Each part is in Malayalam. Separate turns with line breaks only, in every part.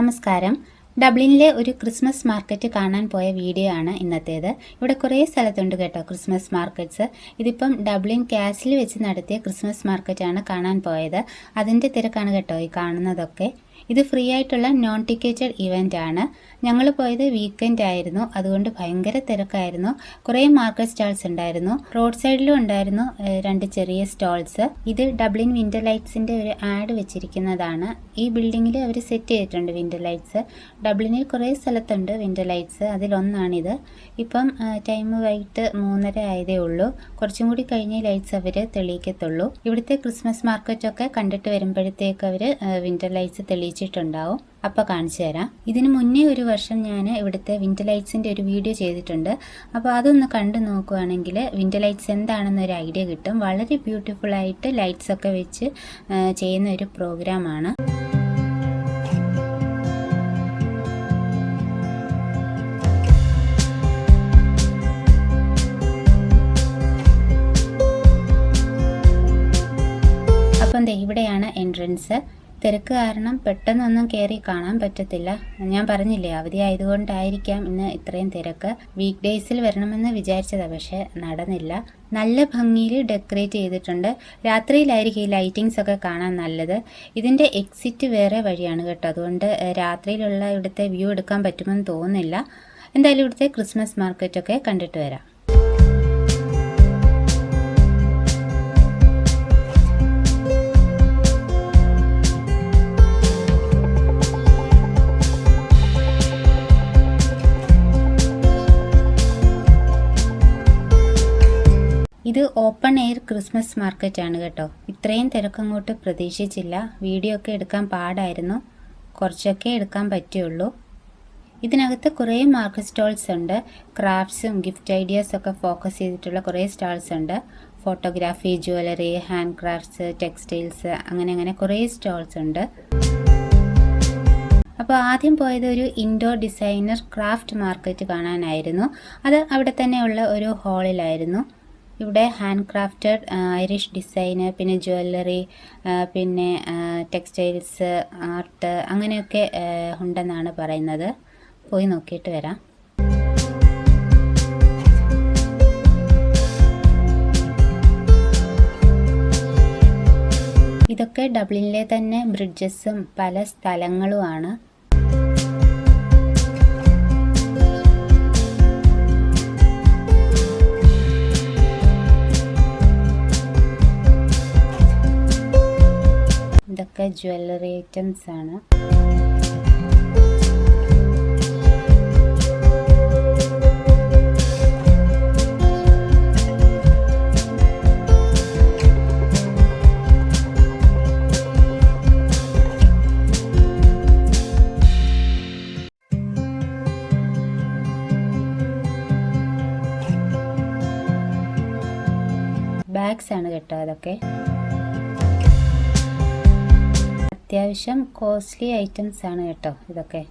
നമസ്കാരം. ഡബ്ലിനിലെ ഒരു ക്രിസ്മസ് മാർക്കറ്റ് കാണാൻ പോയ വീഡിയോ ആണ് ഇന്നത്തേത്. ഇവിടെ കുറേ സ്ഥലത്തുണ്ട് കേട്ടോ ക്രിസ്മസ് മാർക്കറ്റ്സ്. ഇതിപ്പം ഡബ്ലിൻ കാസിൽ വെച്ച് നടത്തിയ ക്രിസ്മസ് മാർക്കറ്റാണ് കാണാൻ പോയത്. അതിൻ്റെ തിരക്കാണ് കേട്ടോ ഈ കാണുന്നതൊക്കെ. ഇത് ഫ്രീ ആയിട്ടുള്ള നോൺ ടിക്കറ്റഡ് ഇവൻ്റ് ആണ്. ഞങ്ങൾ പോയത് വീക്കെൻഡ് ആയിരുന്നു, അതുകൊണ്ട് ഭയങ്കര തിരക്കായിരുന്നു. കുറേ മാർക്കറ്റ് സ്റ്റാൾസ് ഉണ്ടായിരുന്നു. റോഡ് സൈഡിലും ഉണ്ടായിരുന്നു 2 ചെറിയ സ്റ്റോൾസ്. ഇത് ഡബ്ലിൻ വിൻ്റർ ലൈറ്റ്സിൻ്റെ ഒരു ആഡ് വെച്ചിരിക്കുന്നതാണ്. ഈ ബിൽഡിങ്ങിൽ അവർ സെറ്റ് ചെയ്തിട്ടുണ്ട് വിൻ്റർ ലൈറ്റ്സ്. ഡബ്ലിനിൽ കുറേ സ്ഥലത്തുണ്ട് വിൻ്റർ ലൈറ്റ്സ്, അതിലൊന്നാണിത്. ഇപ്പം ടൈം വൈകിട്ട് 3:30 ആയതേ ഉള്ളൂ. കുറച്ചും കൂടി കഴിഞ്ഞ് ലൈറ്റ്സ് അവർ തെളിയിക്കത്തുള്ളൂ. ഇവിടുത്തെ ക്രിസ്മസ് മാർക്കറ്റൊക്കെ കണ്ടിട്ട് വരുമ്പോഴത്തേക്ക് അവർ വിൻ്റർ ലൈറ്റ്സ് തെളിയിച്ചിട്ടുണ്ടാവും. അപ്പോൾ കാണിച്ചു തരാം. ഇതിന് മുന്നേ ഒരു വർഷം ഞാൻ ഇവിടുത്തെ വിൻ്റർ ലൈറ്റ്സിൻ്റെ ഒരു വീഡിയോ ചെയ്തിട്ടുണ്ട്. അപ്പോൾ അതൊന്ന് കണ്ടു നോക്കുകയാണെങ്കിൽ വിൻ്റർ ലൈറ്റ്സ് എന്താണെന്നൊരു ഐഡിയ കിട്ടും. വളരെ ബ്യൂട്ടിഫുള്ളായിട്ട് ലൈറ്റ്സൊക്കെ വെച്ച് ചെയ്യുന്ന ഒരു പ്രോഗ്രാമാണ്. അപ്പം ഇവിടെയാണ് എൻട്രൻസ്. തിരക്ക് കാരണം പെട്ടെന്നൊന്നും കയറി കാണാൻ പറ്റത്തില്ല. ഞാൻ പറഞ്ഞില്ലേ അവധി ആയതുകൊണ്ടായിരിക്കാം ഇന്ന് ഇത്രയും തിരക്ക്. വീക്ക് ഡേയ്സിൽ വരണമെന്ന് വിചാരിച്ചതാണ്, പക്ഷേ നടന്നില്ല. നല്ല ഭംഗിയിൽ ഡെക്കറേറ്റ് ചെയ്തിട്ടുണ്ട്. രാത്രിയിലായിരിക്കും ഈ ലൈറ്റിങ്സ് ഒക്കെ കാണാൻ നല്ലത്. ഇതിൻ്റെ എക്സിറ്റ് വേറെ വഴിയാണ് കേട്ടോ, അതുകൊണ്ട് രാത്രിയിലുള്ള ഇവിടുത്തെ വ്യൂ എടുക്കാൻ പറ്റുമെന്ന് തോന്നുന്നില്ല. എന്തായാലും ഇവിടുത്തെ ക്രിസ്മസ് മാർക്കറ്റൊക്കെ കണ്ടിട്ട് വരാം. ഇത് ഓപ്പൺ എയർ ക്രിസ്മസ് മാർക്കറ്റ് ആണ് കേട്ടോ. ഇത്രയും തിരക്കങ്ങോട്ട് പ്രതീക്ഷിച്ചില്ല. വീഡിയോ ഒക്കെ എടുക്കാൻ പാടായിരുന്നു, കുറച്ചൊക്കെ എടുക്കാൻ പറ്റുള്ളൂ. ഇതിനകത്ത് കുറേ മാർക്കറ്റ് സ്റ്റോൾസ് ഉണ്ട്. ക്രാഫ്റ്റ്സും ഗിഫ്റ്റ് ഐഡിയാസൊക്കെ ഫോക്കസ് ചെയ്തിട്ടുള്ള കുറേ സ്റ്റാൾസ് ഉണ്ട്. Photography, jewellery, hand crafts, textiles, അങ്ങനെ കുറേ സ്റ്റോൾസ് ഉണ്ട്. അപ്പോൾ ആദ്യം പോയത് ഒരു ഇൻഡോർ ഡിസൈനർ ക്രാഫ്റ്റ് മാർക്കറ്റ് കാണാനായിരുന്നു. അത് അവിടെ തന്നെയുള്ള ഒരു ഹാളിലായിരുന്നു. ഇവിടെ ഹാൻഡ് ക്രാഫ്റ്റഡ് ഐറിഷ് ഡിസൈന്, പിന്നെ ജ്വല്ലറി, പിന്നെ ടെക്സ്റ്റൈൽസ്, ആർട്ട്, അങ്ങനെയൊക്കെ ഉണ്ടെന്നാണ് പറയുന്നത്. പോയി നോക്കിയിട്ട് വരാം. ഇതൊക്കെ ഡബ്ലിനിലെ തന്നെ ബ്രിഡ്ജസും പല സ്ഥലങ്ങളുമാണ്. ഇതൊക്കെ ജ്വല്ലറി ഐറ്റംസ് ആണ്. ബാഗ്സ് ആണ് കേട്ടോ അതൊക്കെ. അത്യാവശ്യം കോസ്റ്റ്ലി ഐറ്റംസ് ആണ് കേട്ടോ ഇതൊക്കെ.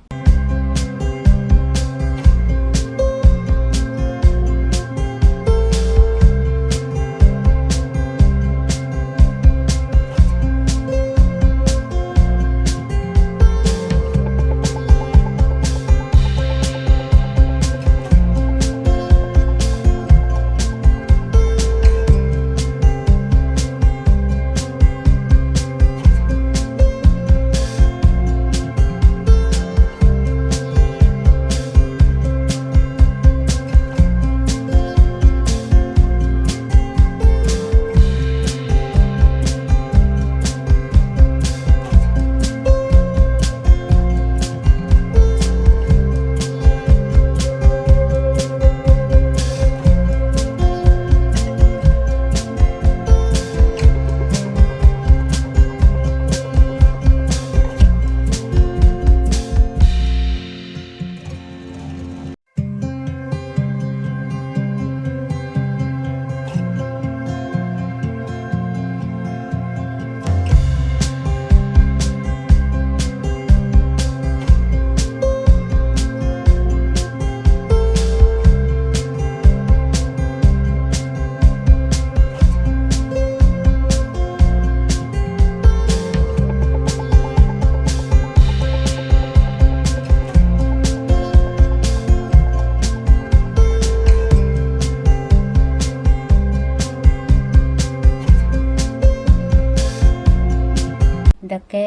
ഇതൊക്കെ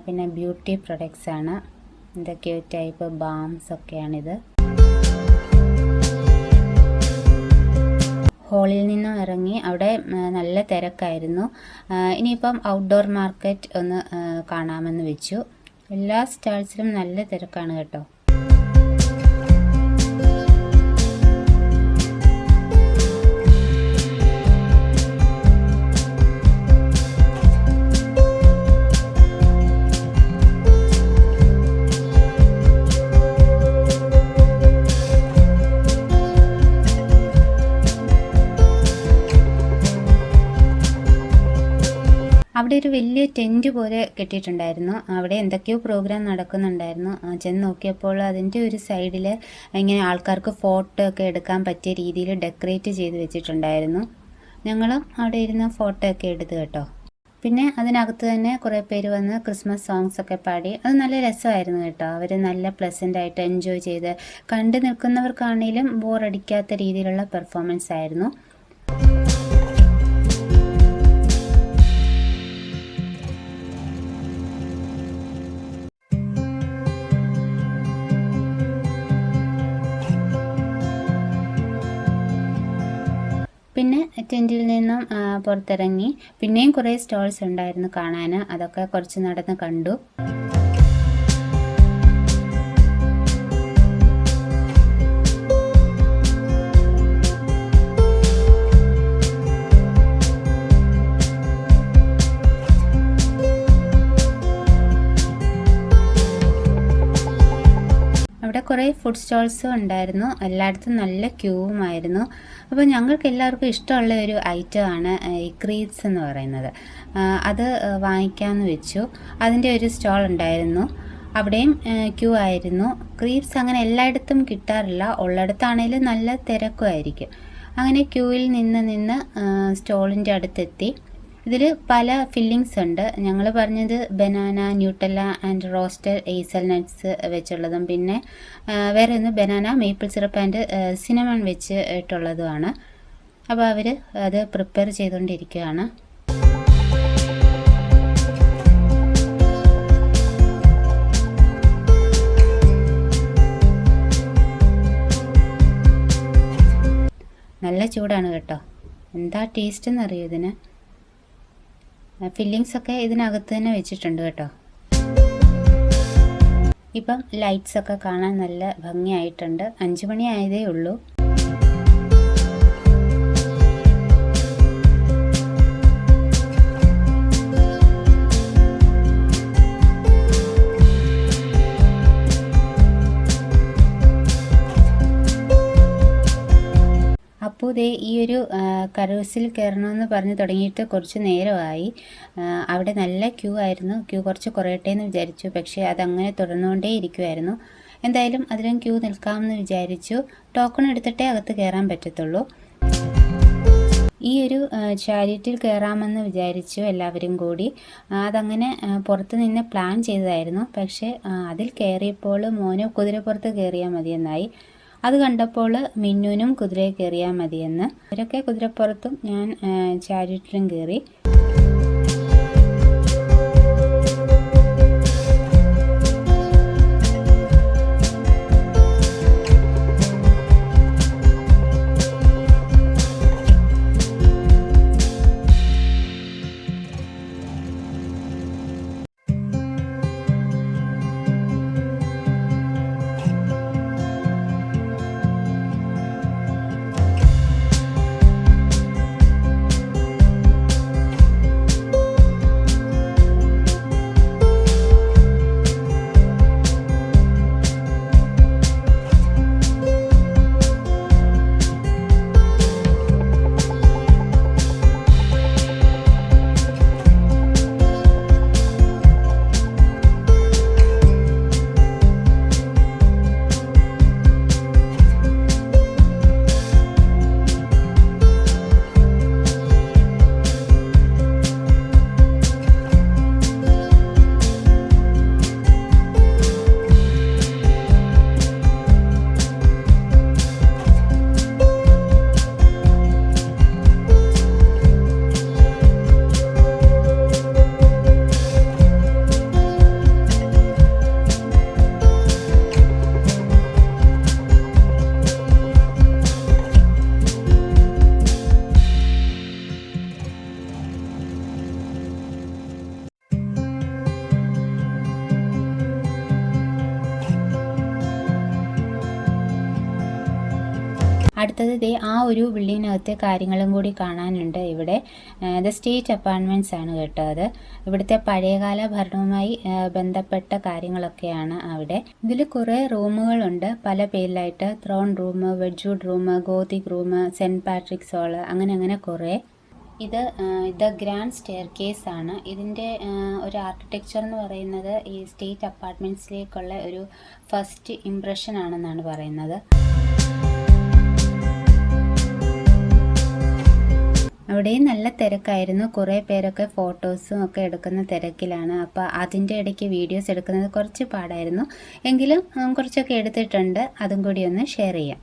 പിന്നെ ബ്യൂട്ടി പ്രൊഡക്ട്സ് ആണ്. എന്തൊക്കെയോ ടൈപ്പ് ബാംസ് ഒക്കെയാണിത്. ഹോളിൽ നിന്നും ഇറങ്ങി അവിടെ നല്ല തിരക്കായിരുന്നു. ഇനിയിപ്പം ഔട്ട്ഡോർ മാർക്കറ്റ് ഒന്ന് കാണാമെന്ന് വെച്ചു. എല്ലാ സ്റ്റാൾസിലും നല്ല തിരക്കാണ് കേട്ടോ. അവിടെ ഒരു വലിയ ടെൻറ്റ് പോലെ കെട്ടിയിട്ടുണ്ടായിരുന്നു. അവിടെ എന്തൊക്കെയോ പ്രോഗ്രാം നടക്കുന്നുണ്ടായിരുന്നു. ചെന്ന് നോക്കിയപ്പോൾ അതിൻ്റെ ഒരു സൈഡിൽ ഇങ്ങനെ ആൾക്കാർക്ക് ഫോട്ടോ ഒക്കെ എടുക്കാൻ പറ്റിയ രീതിയിൽ ഡെക്കറേറ്റ് ചെയ്ത് വെച്ചിട്ടുണ്ടായിരുന്നു. ഞങ്ങളും അവിടെ ഇരുന്ന് ഫോട്ടോ ഒക്കെ എടുത്തു കേട്ടോ. പിന്നെ അതിനകത്ത് തന്നെ കുറേ പേര് വന്ന് ക്രിസ്മസ് സോങ്സ് ഒക്കെ പാടി. അത് നല്ല രസമായിരുന്നു കേട്ടോ. അവർ നല്ല പ്ലസൻ്റ് ആയിട്ട് എൻജോയ് ചെയ്ത്, കണ്ടു നിൽക്കുന്നവർക്കാണെങ്കിലും ബോറടിക്കാത്ത രീതിയിലുള്ള പെർഫോമൻസ് ആയിരുന്നു. പിന്നെ ടെൻറ്റിൽ നിന്നും പുറത്തിറങ്ങി പിന്നെയും കുറേ സ്റ്റോൾസ് ഉണ്ടായിരുന്നു കാണാൻ. അതൊക്കെ കുറച്ച് നടന്ന് കണ്ടു. അവിടെ കുറേ ഫുഡ് സ്റ്റോൾസും ഉണ്ടായിരുന്നു. എല്ലായിടത്തും നല്ല ക്യൂവുമായിരുന്നു. അപ്പോൾ ഞങ്ങൾക്ക് എല്ലാവർക്കും ഇഷ്ടമുള്ള ഒരു ഐറ്റമാണ് ഈ ക്രീപ്സ് എന്ന് പറയുന്നത്. അത് വാങ്ങിക്കാമെന്ന് വെച്ചു. അതിൻ്റെ ഒരു സ്റ്റോൾ ഉണ്ടായിരുന്നു. അവിടെയും ക്യൂ ആയിരുന്നു. ക്രീപ്സ് അങ്ങനെ എല്ലായിടത്തും കിട്ടാറില്ല. ഉള്ളിടത്താണേലും നല്ല തിരക്കുമായിരിക്കും. അങ്ങനെ ക്യൂവിൽ നിന്ന് സ്റ്റോളിൻ്റെ അടുത്തെത്തി. ഇതിൽ പല ഫില്ലിങ്സ് ഉണ്ട്. ഞങ്ങൾ പറഞ്ഞത് banana, Nutella and roasted hazel nuts വെച്ചുള്ളതും പിന്നെ വേറെ ഒന്ന് banana, maple syrup and cinnamon വെച്ച് ഇട്ടുള്ളതുമാണ്. അപ്പോൾ അവർ അത് പ്രിപ്പയർ ചെയ്തുകൊണ്ടിരിക്കുകയാണ്. നല്ല ചൂടാണ് കേട്ടോ. എന്താ ടേസ്റ്റ് എന്നറിയോ ഇതിന്. ഫില്ലിങ്സ് ഒക്കെ ഇതിനകത്ത് തന്നെ വെച്ചിട്ടുണ്ട് കേട്ടോ. ഇപ്പം ലൈറ്റ്സ് ഒക്കെ കാണാൻ നല്ല ഭംഗിയായിട്ടുണ്ട്. 5 മണി ആയതേ ഉള്ളൂ. അപ്പോൾ ദേ ഈ ഒരു കരൂസിൽ കയറണമെന്ന് പറഞ്ഞ് തുടങ്ങിയിട്ട് കുറച്ച് നേരമായി. അവിടെ നല്ല ക്യൂ ആയിരുന്നു. ക്യൂ കുറച്ച് കുറയട്ടെ എന്ന് വിചാരിച്ചു. പക്ഷേ അതങ്ങനെ തുടർന്നുകൊണ്ടേ ഇരിക്കുമായിരുന്നു. എന്തായാലും അതിലും ക്യൂ നിൽക്കാമെന്ന് വിചാരിച്ചു. ടോക്കൺ എടുത്തിട്ടേ അകത്ത് കയറാൻ പറ്റത്തുള്ളൂ. ഈ ഒരു ചാരിറ്റിയിൽ കയറാമെന്ന് വിചാരിച്ചു എല്ലാവരും കൂടി. അതങ്ങനെ പുറത്ത് നിന്ന് പ്ലാൻ ചെയ്തതായിരുന്നു. പക്ഷേ അതിൽ കയറിയപ്പോൾ മോന് കുതിരപ്പുറത്ത് കയറിയാൽ മതിയെന്നായി. അത് കണ്ടപ്പോൾ മിന്നുവിനും കുതിരയിൽ കയറിയാൽ മതിയെന്ന്. അവരൊക്കെ കുതിരപ്പുറത്തും ഞാൻ ചാരിറ്റിലും കയറി. അടുത്തത് ദേ ആ ഒരു ബിൽഡിങ്ങിനകത്തെ കാര്യങ്ങളും കൂടി കാണാനുണ്ട്. ഇവിടെ ദ സ്റ്റേറ്റ് അപ്പാർട്ട്മെൻറ്റ്സ് ആണ് കേട്ടോ. അത് ഇവിടുത്തെ പഴയകാല ഭരണവുമായി ബന്ധപ്പെട്ട കാര്യങ്ങളൊക്കെയാണ് അവിടെ. ഇതിൽ കുറേ റൂമുകളുണ്ട് പല പേരിലായിട്ട്. Throne room, Wedgwood room, gothic room, saint Patrick's hall, അങ്ങനെ കുറേ. ഇത് ദ ഗ്രാൻഡ് സ്റ്റെയർ കേസ് ആണ്. ഇതിൻ്റെ ഒരു ആർക്കിടെക്ചർ എന്ന് പറയുന്നത് ഈ സ്റ്റേറ്റ് അപ്പാർട്ട്മെൻറ്റ്സിലേക്കുള്ള ഒരു ഫസ്റ്റ് ഇംപ്രഷൻ ആണെന്നാണ് പറയുന്നത്. അവിടെയും നല്ല തിരക്കായിരുന്നു. കുറേ പേരൊക്കെ ഫോട്ടോസും ഒക്കെ എടുക്കുന്ന തിരക്കിലാണ്. അപ്പോൾ അതിൻ്റെ ഇടയ്ക്ക് വീഡിയോസ് എടുക്കുന്നത് കുറച്ച് പാടായിരുന്നു. എങ്കിലും കുറച്ചൊക്കെ എടുത്തിട്ടുണ്ട്. അതും കൂടി ഒന്ന് ഷെയർ ചെയ്യാം.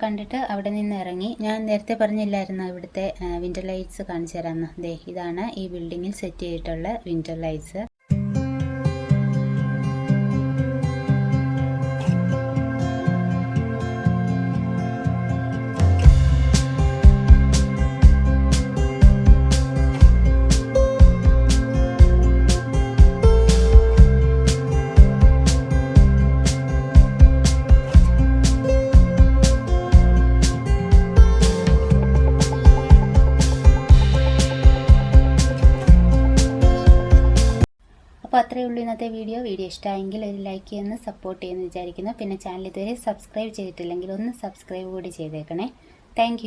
കണ്ടിട്ട് അവിടെ നിന്ന് ഇറങ്ങി. ഞാൻ നേരത്തെ പറഞ്ഞില്ലായിരുന്നു ഇവിടുത്തെ വിൻ്റർ ലൈറ്റ്സ് കാണിച്ചു തരാമെന്ന്. ദേ ഇതാണ് ഈ ബിൽഡിങ്ങിൽ സെറ്റ് ചെയ്തിട്ടുള്ള വിൻ്റർ ലൈറ്റ്സ്. അപ്പോൾ അത്രയേ ഉള്ളൂ ഇന്നത്തെ വീഡിയോ. ഇഷ്ടമായെങ്കിൽ ഒരു ലൈക്ക് ചെയ്യുന്ന സപ്പോർട്ട് ചെയ്യുമെന്ന് വിചാരിക്കുന്നു. പിന്നെ ചാനൽ ഇതുവരെ സബ്സ്ക്രൈബ് ചെയ്തിട്ടില്ലെങ്കിൽ ഒന്ന് സബ്സ്ക്രൈബ് കൂടി ചെയ്തേക്കണേ. താങ്ക്